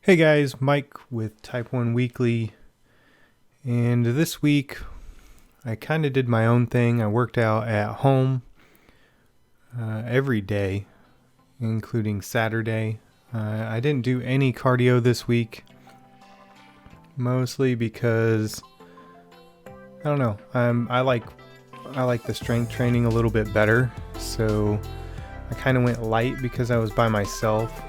Hey guys, Mike with Type 1 Weekly, and this week I kind of did my own thing. I worked out at home every day, including Saturday. I didn't do any cardio this week, mostly because, I don't know, I like the strength training a little bit better, so I kind of went light because I was by myself,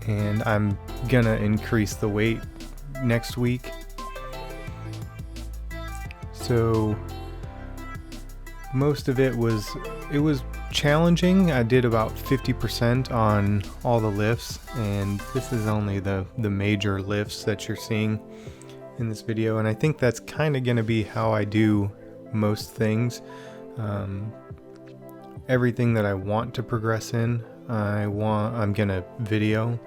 and I'm gonna increase the weight next week. So most of it was challenging. I did about 50% on all the lifts, and this is only the major lifts that you're seeing in this video, and I think that's kind of gonna be how I do most things. Everything that I want to progress in, I'm gonna video.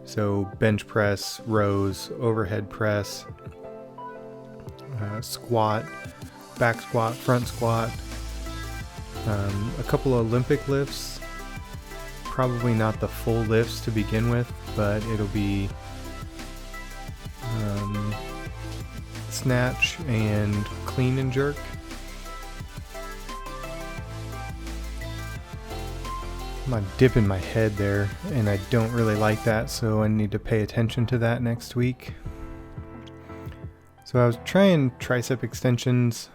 So bench press, rows, overhead press, squat, back squat, front squat, a couple of Olympic lifts, probably not the full lifts to begin with, but it'll be snatch and clean and jerk. I'm dipping my head there, and I don't really like that, so I need to pay attention to that next week. So I was trying tricep extensions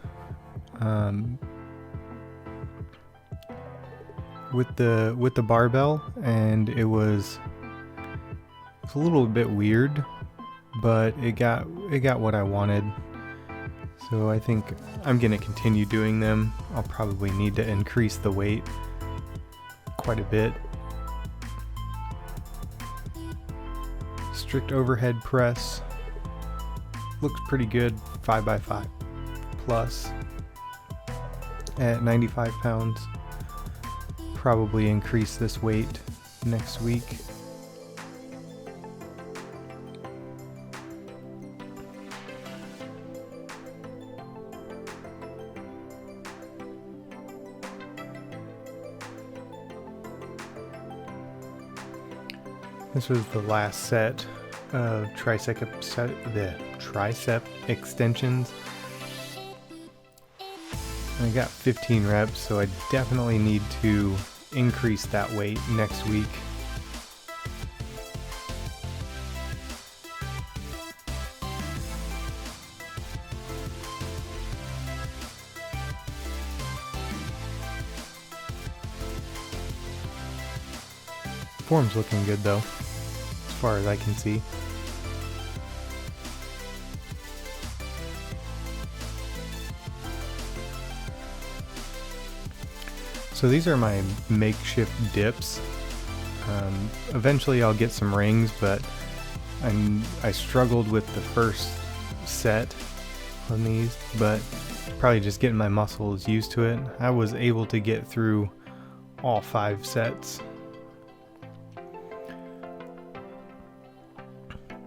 with the barbell, and it was a little bit weird, but it got what I wanted. So I think I'm gonna continue doing them. I'll probably need to increase the weight quite a bit. Strict overhead press looks pretty good, 5x5 plus at 95 pounds. Probably increase this weight next week. This was the last set of tricep extensions. I got 15 reps, so I definitely need to increase that weight next week. Form's looking good though, as far as I can see. So these are my makeshift dips. Eventually I'll get some rings, but I struggled with the first set on these, but probably just getting my muscles used to it. I was able to get through all 5 sets.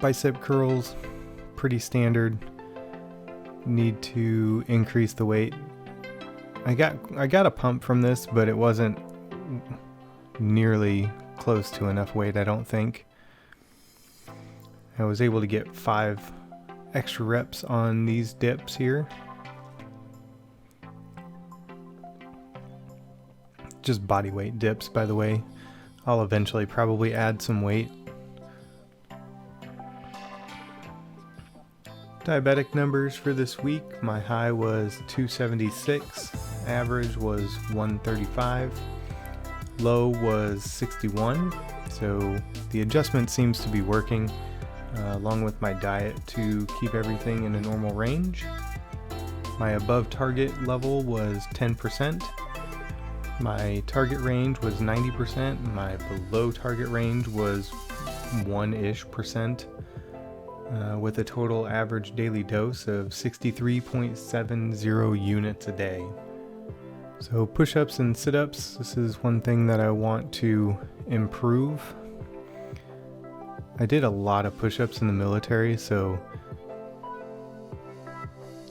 Bicep curls, pretty standard. Need to increase the weight. I got a pump from this, but it wasn't nearly close to enough weight, I don't think. I was able to get 5 extra reps on these dips here. Just body weight dips, by the way. I'll eventually probably add some weight. Diabetic numbers for this week. My high was 276, average was 135, low was 61. So the adjustment seems to be working, along with my diet to keep everything in a normal range. My above target level was 10%. My target range was 90%. My below target range was 1-ish%. With a total average daily dose of 63.70 units a day. So push-ups and sit-ups, this is one thing that I want to improve. I did a lot of push-ups in the military, so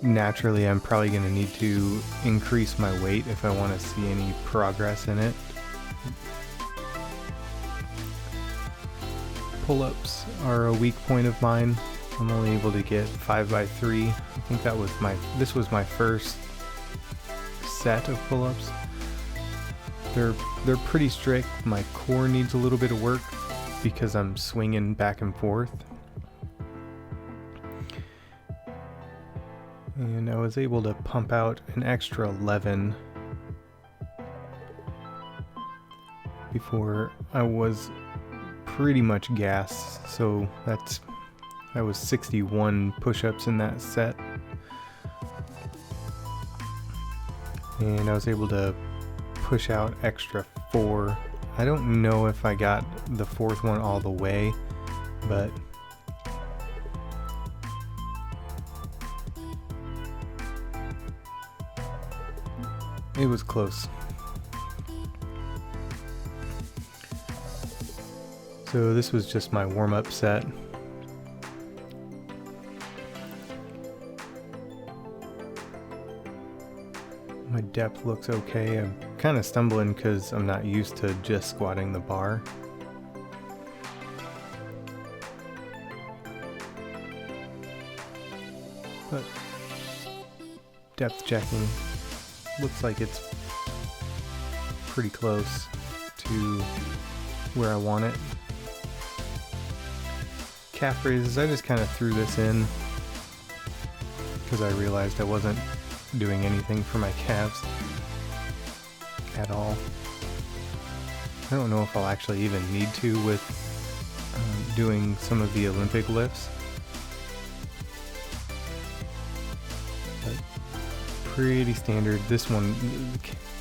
naturally I'm probably going to need to increase my weight if I want to see any progress in it. pull-ups are a weak point of mine. I'm only able to get 5x3. I think this was my first set of pull-ups. They're pretty strict. My core needs a little bit of work because I'm swinging back and forth. And I was able to pump out an extra 11 before I was pretty much gassed. So that was 61 push-ups in that set. And I was able to push out extra 4. I don't know if I got the 4th one all the way, but it was close. So this was just my warm-up set. My depth looks okay. I'm kind of stumbling because I'm not used to just squatting the bar. But depth checking looks like it's pretty close to where I want it. Calf raises, I just kind of threw this in because I realized I wasn't doing anything for my calves at all. I don't know if I'll actually even need to with doing some of the Olympic lifts. But pretty standard. This one,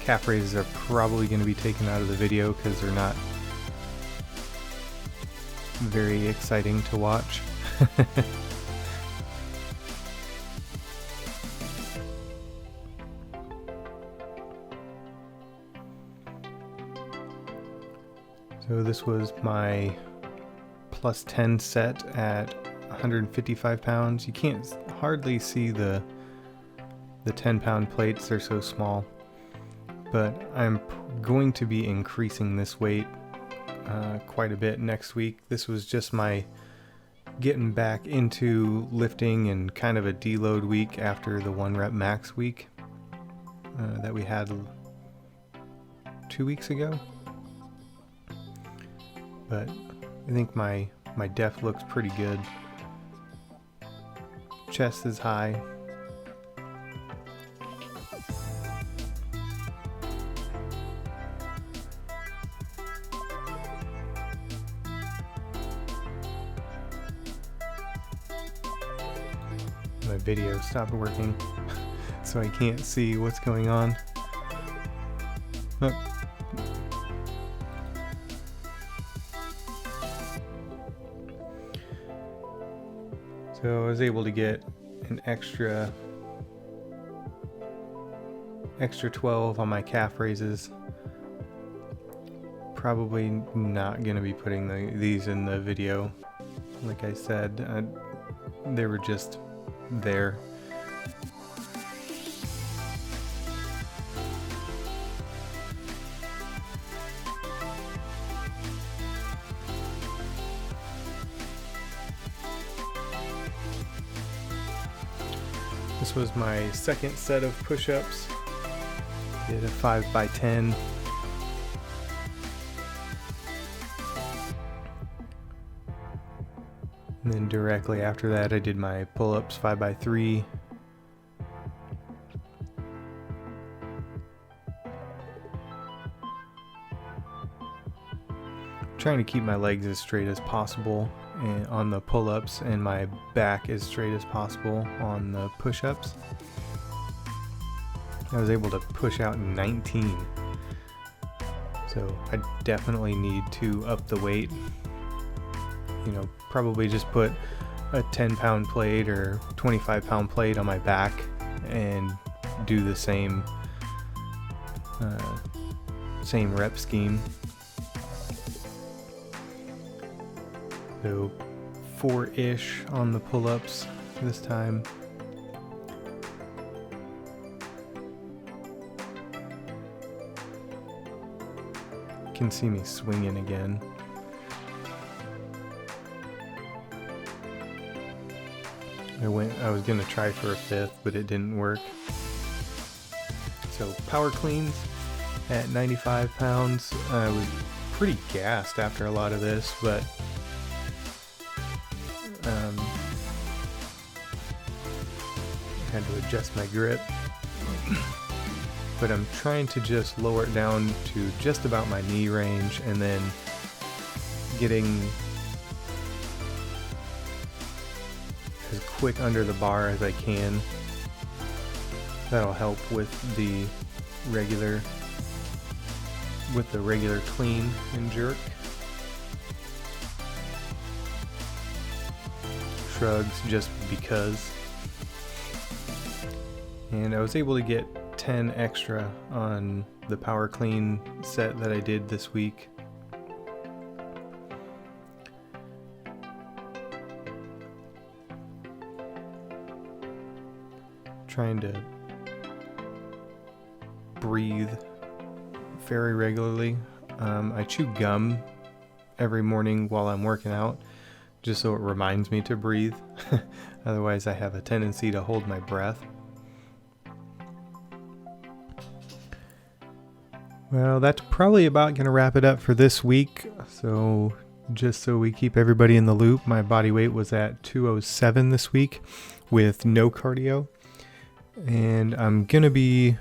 calf raises are probably going to be taken out of the video because they're not very exciting to watch. So this was my plus 10 set at 155 pounds. You can't hardly see the 10-pound plates, they're so small. But I'm going to be increasing this weight quite a bit next week. This was just my getting back into lifting and kind of a deload week after the 1 rep max week that we had 2 weeks ago. But I think my depth looks pretty good. Chest is high. My video stopped working, so I can't see what's going on. Oh. So I was able to get an extra 12 on my calf raises. Probably not going to be putting these in the video. Like I said, they were just there. This was my second set of push-ups. Did a 5x10. And then directly after that I did my pull-ups 5x3. Trying to keep my legs as straight as possible on the pull-ups and my back as straight as possible on the push-ups. I was able to push out 19. So I definitely need to up the weight. You know, probably just put a 10-pound plate or 25-pound plate on my back and do the same rep scheme. So 4-ish on the pull-ups this time. You can see me swinging again. I was gonna try for a 5th, but it didn't work. So power cleans at 95 pounds. I was pretty gassed after a lot of this, but had to adjust my grip. But I'm trying to just lower it down to just about my knee range, and then getting as quick under the bar as I can. That'll help with the regular clean and jerk. Shrugs just because. And I was able to get 10 extra on the power clean set that I did this week. Trying to breathe very regularly. I chew gum every morning while I'm working out, just so it reminds me to breathe. Otherwise I have a tendency to hold my breath. Well, that's probably about going to wrap it up for this week. So just so we keep everybody in the loop, my body weight was at 207 this week with no cardio. And I'm going to be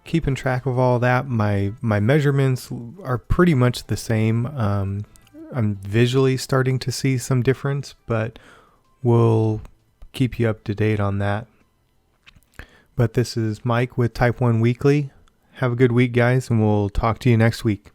keeping track of all that. My measurements are pretty much the same. I'm visually starting to see some difference, but we'll keep you up to date on that. But this is Mike with Type 1 Weekly. Have a good week, guys, and we'll talk to you next week.